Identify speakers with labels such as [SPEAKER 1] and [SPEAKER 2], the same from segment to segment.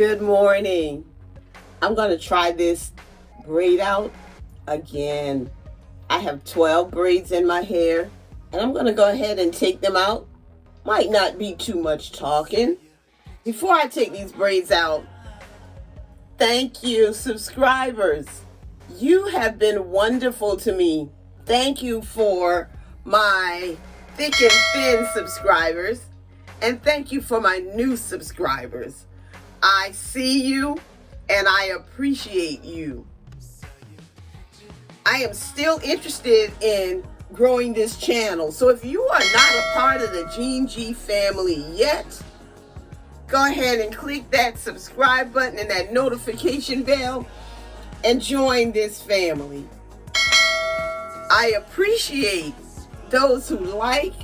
[SPEAKER 1] Good morning. I'm going to try this braid out again. I have 12 braids in my hair, and I'm going to go ahead and take them out. Might not be too much talking. Before I take these braids out, thank you, subscribers. You have been wonderful to me. Thank you for my thick and thin subscribers, and thank you for my new subscribers. I see you and I appreciate you. I am still interested in growing this channel. So if you are not a part of the Gene G family yet, go ahead and click that subscribe button and that notification bell and join this family. I appreciate those who like,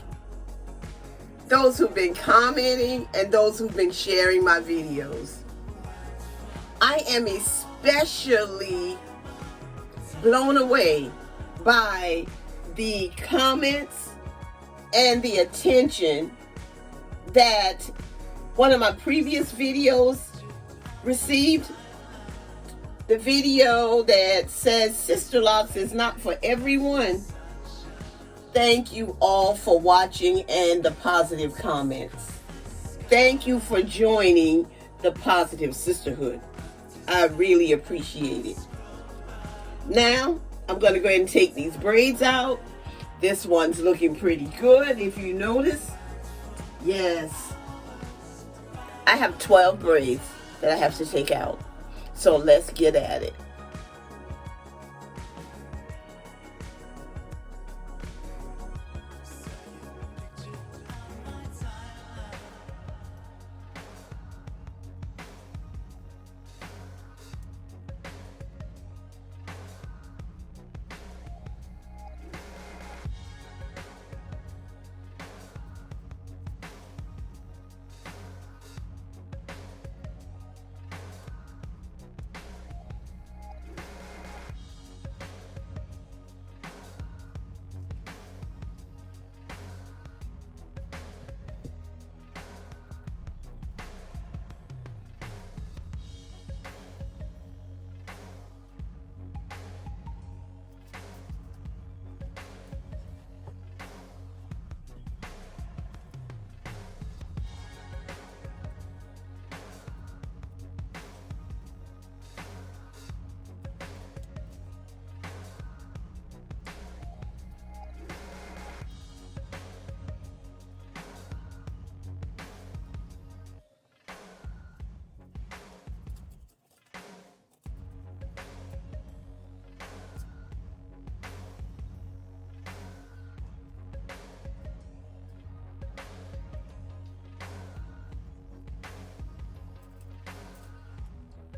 [SPEAKER 1] those who've been commenting, and those who've been sharing my videos. I am especially blown away by the comments and the attention that one of my previous videos received. The video that says Sisterlocks is not for everyone. Thank you all for watching and the positive comments. Thank you for joining the positive sisterhood. I really appreciate it. Now, I'm going to go ahead and take these braids out. This one's looking pretty good, if you notice. Yes. I have 12 braids that I have to take out. So let's get at it.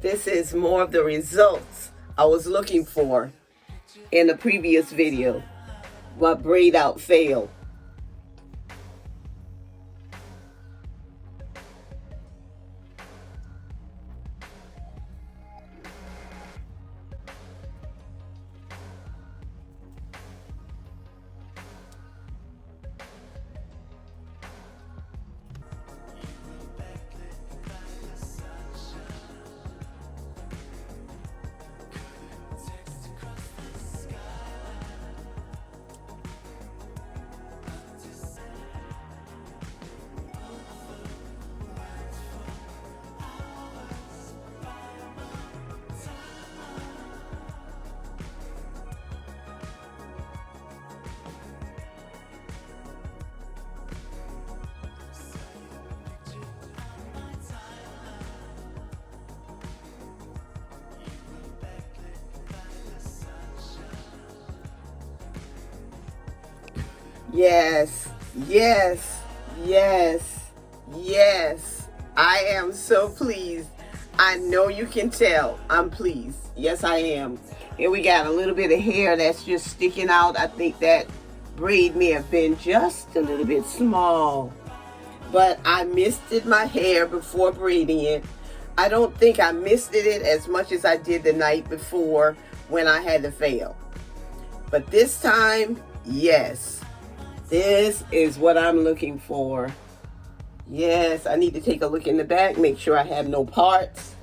[SPEAKER 1] This is more of the results I was looking for in the previous video. My braid out failed. Yes, yes, yes, yes. I am so pleased. I know you can tell. I'm pleased. Yes, I am. Here we got a little bit of hair that's just sticking out. I think that braid may have been just a little bit small. But I misted my hair before braiding it. I don't think I misted it as much as I did the night before when I had to fail. But this time, yes. This is what I'm looking for. Yes, I need to take a look in the back, make sure I have no parts.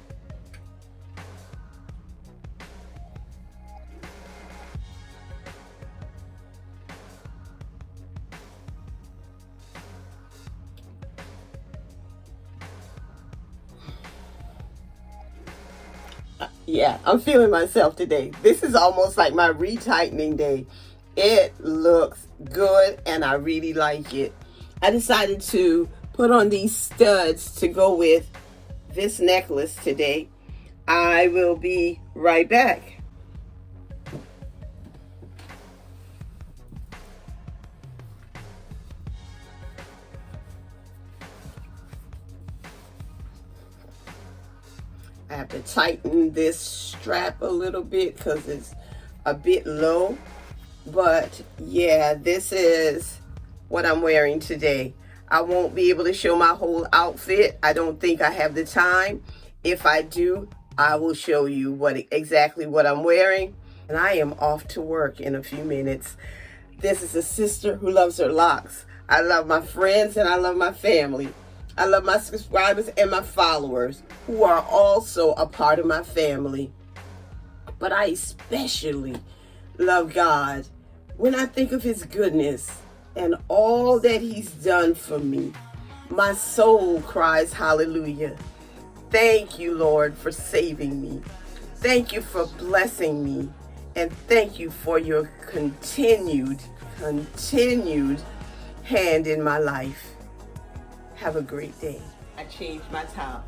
[SPEAKER 1] Yeah, I'm feeling myself today. This is almost like my retightening day. It looks good and I really like it. I decided to put on these studs to go with this necklace today. I will be right back. I have to tighten this strap a little bit because it's a bit low. But yeah, this is what I'm wearing today. I won't be able to show my whole outfit. I don't think I have the time. If I do, I will show you exactly what I'm wearing. And I am off to work in a few minutes. This is a sister who loves her locks. I love my friends and I love my family. I love my subscribers and my followers who are also a part of my family. But I especially love God. When I think of his goodness and all that he's done for me, my soul cries hallelujah. Thank you, Lord, for saving me. Thank you for blessing me. And thank you for your continued hand in my life. Have a great day. I changed my towel.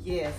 [SPEAKER 1] Yes,